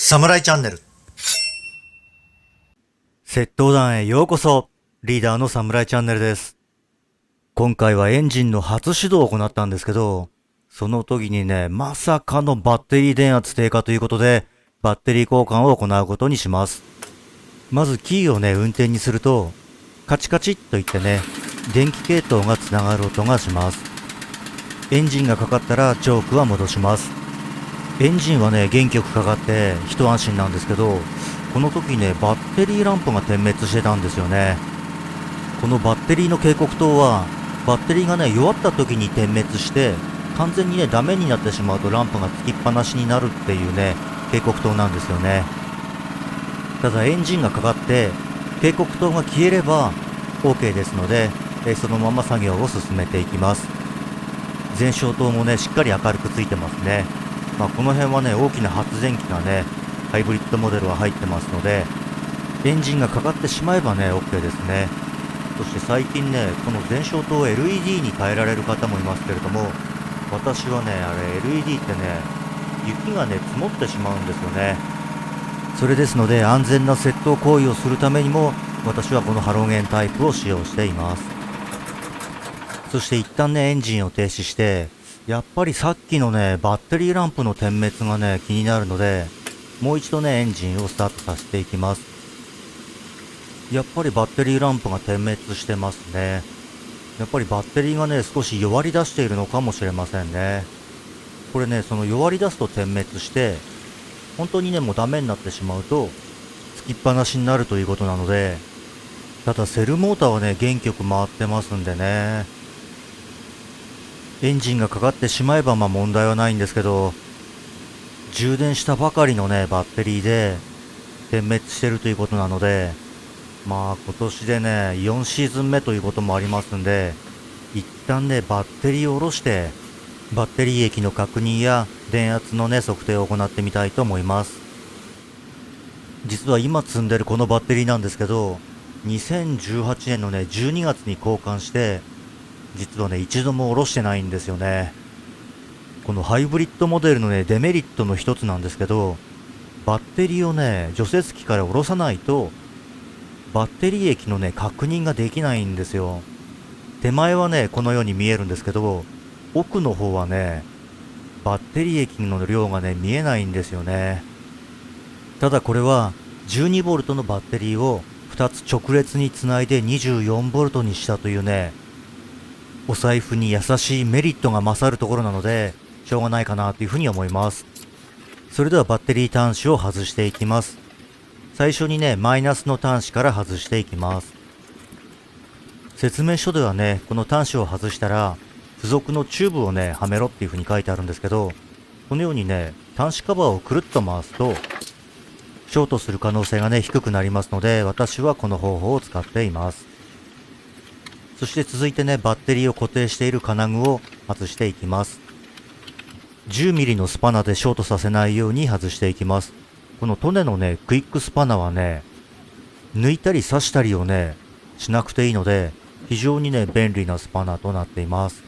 サムライチャンネル。窃盗団へようこそ。リーダーのサムライチャンネルです。今回はエンジンの初始動を行ったんですけど、その時にね、まさかのバッテリー電圧低下ということで、バッテリー交換を行うことにします。まずキーをね、運転にすると、カチカチっといってね、電気系統がつながる音がします。エンジンがかかったらチョークは戻します。エンジンはね、原曲かかって一安心なんですけど、この時ね、バッテリーランプが点滅してたんですよね。このバッテリーの警告灯は、バッテリーがね、弱った時に点滅して、完全にね、ダメになってしまうとランプがつきっぱなしになるっていうね、警告灯なんですよね。ただエンジンがかかって、警告灯が消えれば OK ですので、そのまま作業を進めていきます。前照灯もね、しっかり明るくついてますね。この辺はね、大きな発電機がね、ハイブリッドモデルは入ってますので、エンジンがかかってしまえばね、OK ですね。そして最近ね、この前照灯を LED に変えられる方もいますけれども、私はね、あれ LED ってね、雪がね、積もってしまうんですよね。それですので、安全な窃盗行為をするためにも、私はこのハロゲンタイプを使用しています。そして一旦ね、エンジンを停止して、やっぱりさっきのね、バッテリーランプの点滅がね、気になるので、もう一度ね、エンジンをスタートさせていきます。やっぱりバッテリーランプが点滅してますね。やっぱりバッテリーがね、少し弱り出しているのかもしれませんね。これね、その弱り出すと点滅して、本当にね、もうダメになってしまうと、つきっぱなしになるということなので、ただセルモーターはね、原曲回ってますんでね。エンジンがかかってしまえば問題はないんですけど、充電したばかりのね、バッテリーで点滅してるということなので、今年でね、4シーズン目ということもありますんで、一旦ね、バッテリーを下ろして、バッテリー液の確認や電圧のね、測定を行ってみたいと思います。実は今積んでるこのバッテリーなんですけど、2018年のね、12月に交換して、実はね、一度も下ろしてないんですよね。このハイブリッドモデルのね、デメリットの一つなんですけど、バッテリーをね、除雪機から下ろさないと、バッテリー液のね、確認ができないんですよ。手前はね、このように見えるんですけど、奥の方はね、バッテリー液の量がね、見えないんですよね。ただこれは、12V のバッテリーを2つ直列につないで 24V にしたというね、お財布に優しいメリットが勝るところなので、しょうがないかなというふうに思います。それではバッテリー端子を外していきます。最初にね、マイナスの端子から外していきます。説明書ではね、この端子を外したら、付属のチューブをね、はめろっていうふうに書いてあるんですけど、このようにね、端子カバーをくるっと回すと、ショートする可能性がね、低くなりますので、私はこの方法を使っています。そして続いてね、バッテリーを固定している金具を外していきます。10ミリのスパナでショートさせないように外していきます。このトネのね、クイックスパナはね、抜いたり刺したりをね、しなくていいので、非常にね、便利なスパナとなっています。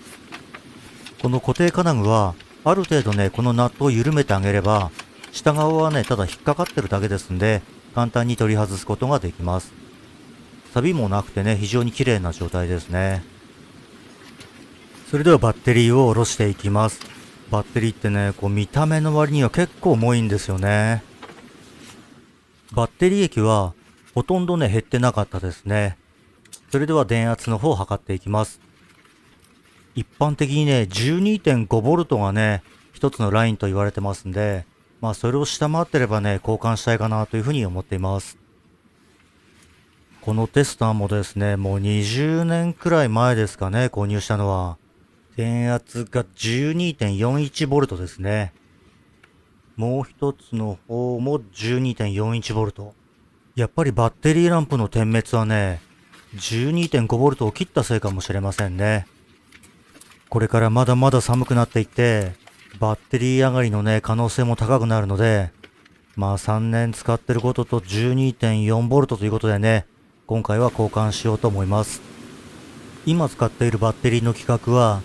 この固定金具は、ある程度ね、このナットを緩めてあげれば、下側はね、ただ引っかかってるだけですんで、簡単に取り外すことができます。錆もなくてね、非常に綺麗な状態ですね。それではバッテリーを下ろしていきます。バッテリーってね、見た目の割には結構重いんですよね。バッテリー液はほとんどね、減ってなかったですね。それでは電圧の方を測っていきます。一般的にね、12.5V がね、一つのラインと言われてますんで、それを下回ってればね、交換したいかなというふうに思っています。このテスターもですね、もう20年くらい前ですかね、購入したのは。電圧が 12.41V ですね。もう一つの方も 12.41V。やっぱりバッテリーランプの点滅はね、12.5V を切ったせいかもしれませんね。これからまだまだ寒くなっていって、バッテリー上がりのね、可能性も高くなるので、3年使ってることと 12.4V ということでね、今回は交換しようと思います。今使っているバッテリーの規格は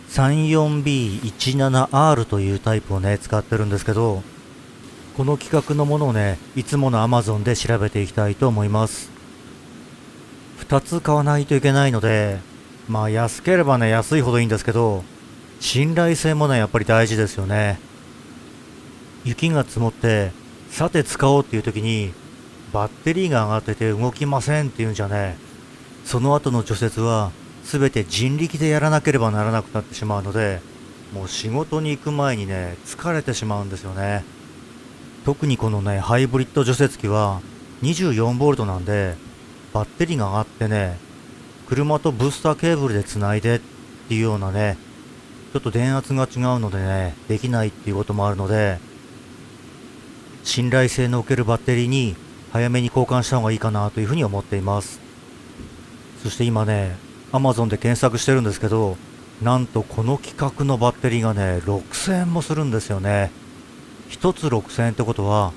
34B17R というタイプをね、使ってるんですけど、この企画のものをね、いつもの Amazon で調べていきたいと思います。2つ買わないといけないので、まあ安ければね、安いほどいいんですけど、信頼性もね、やっぱり大事ですよね。雪が積もって、さて使おうっていう時に、バッテリーが上がってて動きませんっていうんじゃね、その後の除雪は全て人力でやらなければならなくなってしまうので、もう仕事に行く前にね、疲れてしまうんですよね。特にこのね、ハイブリッド除雪機は 24V なんで、バッテリーが上がってね、車とブースターケーブルでつないでっていうようなね、ちょっと電圧が違うのでね、できないっていうこともあるので、信頼性のおけるバッテリーに早めに交換した方がいいかなというふうに思っています。そして今ね、Amazon で検索してるんですけど、なんとこの規格のバッテリーがね、6000円もするんですよね。1つ6000円ってことは、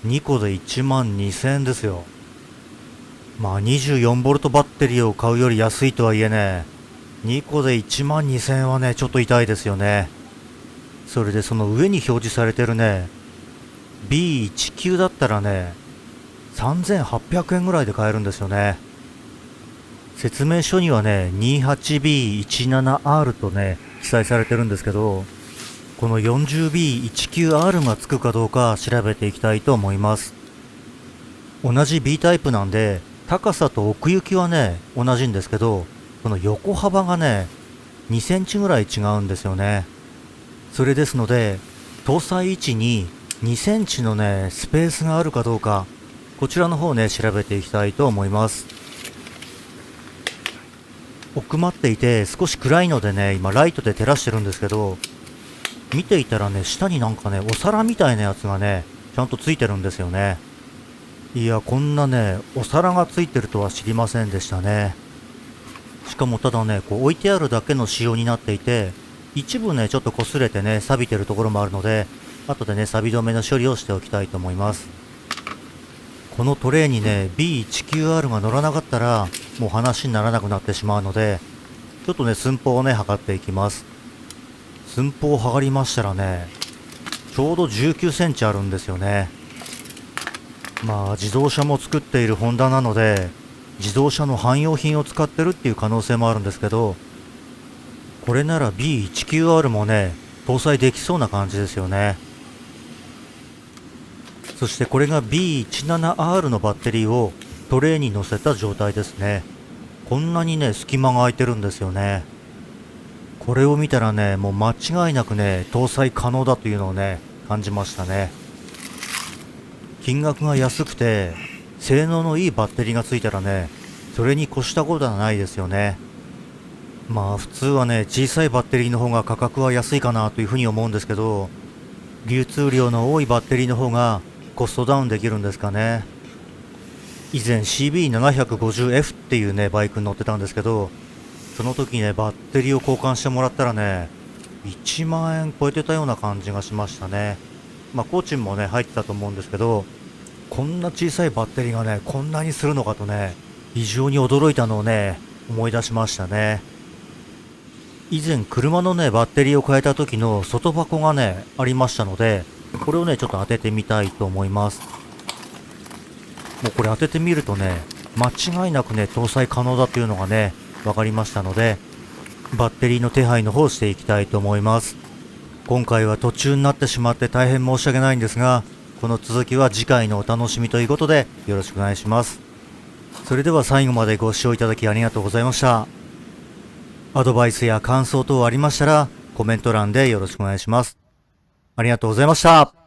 2個で1万2000円ですよ。まあ 24V バッテリーを買うより安いとはいえね、2個で1万2000円はね、ちょっと痛いですよね。それでその上に表示されてるね、B19 だったらね、3800円ぐらいで買えるんですよね。説明書にはね、28B17R とね、記載されてるんですけど、この 40B19R がつくかどうか調べていきたいと思います。同じ B タイプなんで、高さと奥行きはね、同じんですけど、この横幅がね、2センチぐらい違うんですよね。それですので、搭載位置に2センチのね、スペースがあるかどうか、こちらの方ね、調べていきたいと思います。奥まっていて少し暗いのでね、今ライトで照らしてるんですけど、見ていたらね、下になんかね、お皿みたいなやつがね、ちゃんとついてるんですよね。いや、こんなね、お皿がついてるとは知りませんでしたね。しかもただね、こう置いてあるだけの仕様になっていて、一部ね、ちょっと擦れてね、錆びてるところもあるので、後でね、錆び止めの処理をしておきたいと思います。このトレイにね、B19R が乗らなかったら、もう話にならなくなってしまうので、ちょっとね、寸法をね、測っていきます。寸法を測りましたらね、ちょうど19センチあるんですよね。まあ、自動車も作っているホンダなので、自動車の汎用品を使ってるっていう可能性もあるんですけど、これなら B19R もね、搭載できそうな感じですよね。そしてこれが B17R のバッテリーをトレイに乗せた状態ですね。こんなにね、隙間が空いてるんですよね。これを見たらね、もう間違いなくね、搭載可能だというのをね、感じましたね。金額が安くて、性能のいいバッテリーがついたらね、それに越したことはないですよね。まあ普通はね、小さいバッテリーの方が価格は安いかなというふうに思うんですけど、流通量の多いバッテリーの方がコストダウンできるんですかね。以前 CB750F っていうね、バイクに乗ってたんですけど、その時ね、バッテリーを交換してもらったらね、1万円超えてたような感じがしましたね。まあ、工賃もね、入ってたと思うんですけど、こんな小さいバッテリーがね、こんなにするのかとね、非常に驚いたのをね、思い出しましたね。以前車のね、バッテリーを変えた時の外箱がね、ありましたので、これをね、ちょっと当ててみたいと思います。もうこれ当ててみるとね、間違いなくね、搭載可能だというのがね、分かりましたので、バッテリーの手配の方をしていきたいと思います。今回は途中になってしまって大変申し訳ないんですが、この続きは次回のお楽しみということでよろしくお願いします。それでは最後までご視聴いただきありがとうございました。アドバイスや感想等ありましたらコメント欄でよろしくお願いします。ありがとうございました。